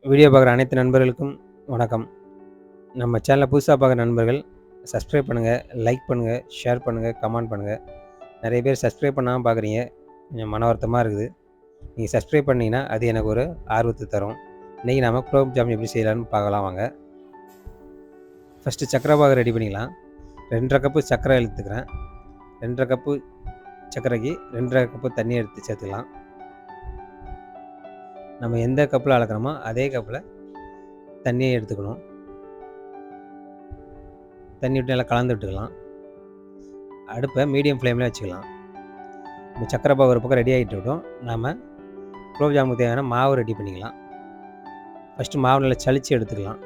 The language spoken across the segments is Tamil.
வீடியோ பார்க்குற அனைத்து நண்பர்களுக்கும் வணக்கம். நம்ம சேனலை புதுசாக பார்க்குற நண்பர்கள் சப்ஸ்கிரைப் பண்ணுங்கள், லைக் பண்ணுங்கள், ஷேர் பண்ணுங்கள், கமெண்ட் பண்ணுங்கள். நிறைய பேர் சப்ஸ்கிரைப் பண்ணாமல் பார்க்குறீங்க, கொஞ்சம் மன வருத்தமாக இருக்குது. நீங்கள் சப்ஸ்கிரைப் பண்ணிங்கன்னா அது எனக்கு ஒரு ஆர்வத்தை தரும். இன்றைக்கி நாம் குலோப் ஜாமுன் எப்படி செய்யலான்னு பார்க்கலாம் வாங்க. ஃபஸ்ட்டு சக்கரை பாகு ரெடி பண்ணிக்கலாம். 2.5 கப்பு சர்க்கரை எடுத்துக்கிறேன். 2.5 கப்பு சர்க்கரைக்கு 2.5 கப்பு தண்ணி எடுத்து சேர்த்துக்கலாம். நம்ம எந்த கப்பில் அளக்கிறோமோ அதே கப்பில் தண்ணியை எடுத்துக்கணும். தண்ணி விட்டு நல்லா கலந்து விட்டுக்கலாம். அடுப்பை மீடியம் ஃப்ளேமில் வச்சுக்கலாம். இப்போ சக்கரை பாகு ஒரு பக்கம் ரெடி ஆகிட்டு விட்டோம். நாம் குலோப் ஜாமுக்கு தேவையான மாவு ரெடி பண்ணிக்கலாம். ஃபஸ்ட்டு மாவு நல்லா சளிச்சு எடுத்துக்கலாம்.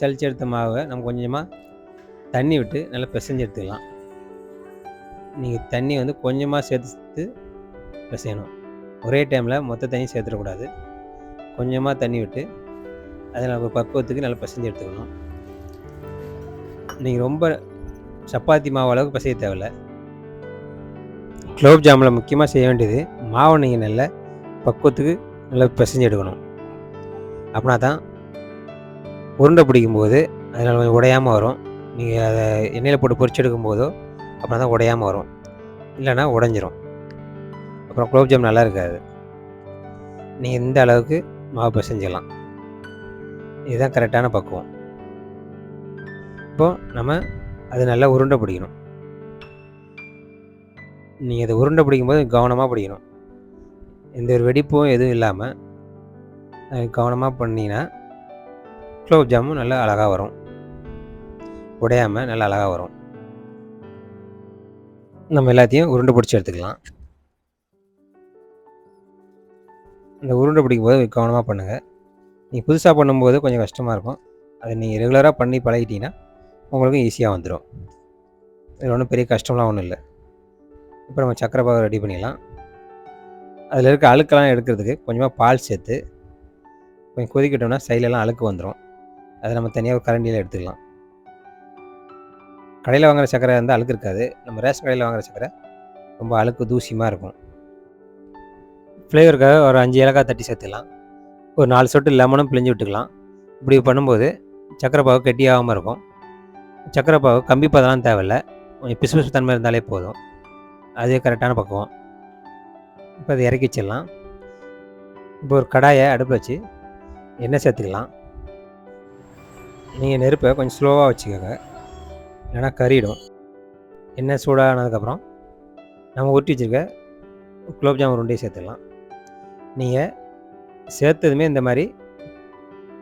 சளிச்சு எடுத்த மாவை நம்ம கொஞ்சமாக தண்ணி விட்டு நல்லா பிசைஞ்சு எடுத்துக்கலாம். நீங்கள் தண்ணி கொஞ்சமாக சேர்த்து பிசையணும். ஒரே டைமில் மொத்த தண்ணி சேர்த்துடக்கூடாது. கொஞ்சமாக தண்ணி விட்டு அதை நம்ம பக்குவத்துக்கு நல்லா பிசைஞ்சு எடுத்துக்கணும். நீங்கள் ரொம்ப சப்பாத்தி மாவு அளவுக்கு பிசைய தேவையில்லை. குலோப் ஜாமுனில் முக்கியமாக செய்ய வேண்டியது மாவை நீங்கள் நல்ல பக்குவத்துக்கு நல்லா பிசைஞ்சு எடுக்கணும். அப்படின்னா தான் உருண்டை பிடிக்கும்போது அதனால் கொஞ்சம் உடையாமல் வரும். நீங்கள் அதை எண்ணெயில் போட்டு பொரிச்சு எடுக்கும்போதோ அப்படின்னா தான் உடையாமல் வரும், இல்லைன்னா உடஞ்சிரும். அப்புறம் குலோப் ஜாமுன் நல்லா இருக்காது. நீங்கள் இந்த அளவுக்கு மாவு பிசைஞ்சிக்கலாம். இதுதான் கரெக்டான பக்குவம். இப்போது நம்ம அது நல்லா உருண்டை பிடிக்கணும். நீங்கள் அதை உருண்டை பிடிக்கும்போது கவனமாக பிடிக்கணும். எந்த ஒரு வெடிப்பும் எதுவும் இல்லாமல் கவனமாக பண்ணிங்கன்னா குலோப் ஜாமுன் நல்லா அழகாக வரும், உடையாமல் நல்லா அழகாக வரும். நம்ம எல்லாத்தையும் உருண்டை பிடிச்சி எடுத்துக்கலாம். இந்த உருண்டை பிடிக்கும் போது கவனமாக பண்ணுங்கள். நீங்கள் புதுசாக பண்ணும்போது கொஞ்சம் கஷ்டமாக இருக்கும். அதை நீங்கள் ரெகுலராக பண்ணி பழகிட்டீங்கன்னா உங்களுக்கு ஈஸியாக வந்துடும். இது ஒன்றும் பெரிய கஷ்டம்லாம் ஒன்றும் இல்லை. இப்போ நம்ம சக்கரை பாகு ரெடி பண்ணிடலாம். அதில் இருக்க அழுக்கெல்லாம் எடுக்கிறதுக்கு கொஞ்சமாக பால் சேர்த்து கொஞ்சம் கொதிக்கிட்டோம்னா சைட்லலாம் அழுக்கு வந்துடும். அதை நம்ம தனியாக ஒரு கரண்டியில் எடுத்துக்கலாம். கடையில் வாங்குகிற சக்கரை அழுக்கு இருக்காது. நம்ம ரேஷன் கடையில் வாங்குகிற சக்கரை ரொம்ப அழுக்கு தூசியமாக இருக்கும். ஃப்ளேவருக்காக ஒரு 5 ஏலக்காய் தட்டி சேர்த்துக்கலாம். ஒரு 4 சொட்டு லெமனும் பிழிஞ்சு விட்டுக்கலாம். இப்படி பண்ணும்போது சக்கரை பாகு கெட்டியாகாமல் இருக்கும். சக்கரை பாகு கம்பி பதம்லாம் தேவையில்லை, கொஞ்சம் பிசு தன்மை இருந்தாலே போதும். அதே கரெக்டான பக்குவம். இப்போ அதை இறக்கி வச்சிடலாம். இப்போ ஒரு கடாயை அடுப்பில் வச்சு எண்ணெய் சேர்த்துக்கலாம். நீங்கள் நெருப்பை கொஞ்சம் ஸ்லோவாக வச்சுக்கோங்க, இல்லைன்னா கறிடும். எண்ணெய் சூடானதுக்கப்புறம் நம்ம உருட்டி வச்சுருக்க குலோப் ஜாமுன் உருண்டையை சேர்த்துக்கலாம். நீங்கள் சேர்த்ததுமே இந்த மாதிரி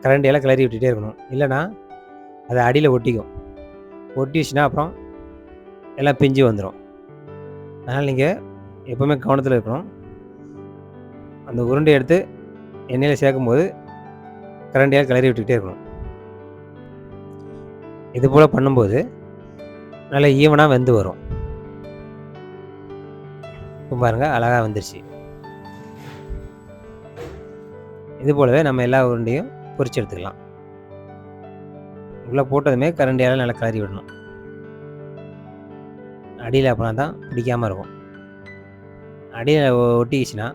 கரண்டியெல்லாம் கிளறி விட்டுகிட்டே இருக்கணும், இல்லைனா அதை அடியில் ஒட்டிக்கும். ஒட்டிச்சுன்னா அப்புறம் எல்லாம் பிஞ்சு வந்துடும். அதனால் நீங்கள் எப்போவுமே கவனத்தில் இருக்கணும். அந்த உருண்டை எடுத்து எண்ணெயில் சேர்க்கும்போது கரண்டியால் கிளறி விட்டுக்கிட்டே இருக்கணும். இது போல் பண்ணும்போது நல்லா ஈவனாக வெந்து வரும். இப்போ பாருங்கள், அழகாக வந்துருச்சு. இது போலவே நம்ம எல்லா உருண்டையும் பொரிச்சு எடுத்துக்கலாம். உள்ளே போட்டதுமே கரண்டியால் நல்லா கிளறி விடணும். அடியில் அப்படின்னா தான் பிடிக்காமல் இருக்கும். அடியில் ஒட்டிக்கிச்சுன்னா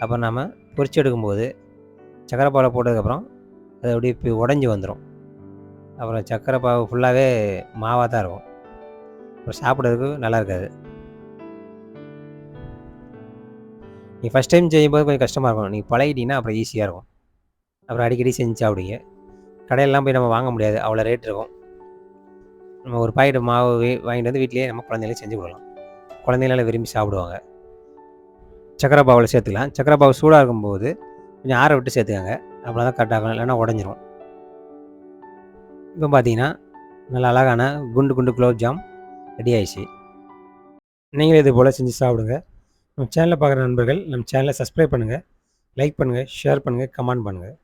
அப்புறம் நம்ம பொரிச்சு எடுக்கும்போது சக்கரை பாலை போட்டதுக்கப்புறம் அது அப்படியே இப்போ உடஞ்சி வந்துடும். அப்புறம் சக்கரை பாகு ஃபுல்லாகவே மாவாக தான் இருக்கும். அப்புறம் சாப்பிட்றதுக்கு நல்லா இருக்காது. நீங்கள் ஃபஸ்ட் டைம் செய்யும்போது கொஞ்சம் கஷ்டமாக இருக்கும். நீங்கள் பழகிட்டீங்கன்னா அப்புறம் ஈஸியாக இருக்கும். அப்புறம் அடிக்கடி செஞ்சு சாப்பிடுங்க. கடையிலலாம் போய் நம்ம வாங்க முடியாது, அவ்வளோ ரேட் இருக்கும். நம்ம ஒரு பாக்கெட் மாவு வாங்கிட்டு வந்து வீட்டிலேயே நம்ம குழந்தைகளுக்கு செஞ்சு கொடுக்கலாம். குழந்தைங்களால விரும்பி சாப்பிடுவாங்க. சக்கரை பாவில் சேர்த்துக்கலாம். சக்கரை பாவு சூடாக இருக்கும்போது கொஞ்சம் ஆற விட்டு சேர்த்துக்கோங்க, அப்படின்னா தான் கரெக்டாகும், இல்லைன்னா உடஞ்சிரும். இப்போ பார்த்தீங்கன்னா நல்லா அழகான குண்டு குண்டு குலோப் ஜாம் ரெடி ஆயிடுச்சு. நீங்களே இது போல் செஞ்சு சாப்பிடுங்க. நம்ம சேனலை பார்க்குற நண்பர்கள் நம்ம சேனலை சப்ஸ்கிரைப் பண்ணுங்கள், லைக் பண்ணுங்கள், ஷேர் பண்ணுங்கள், கமெண்ட் பண்ணுங்கள்.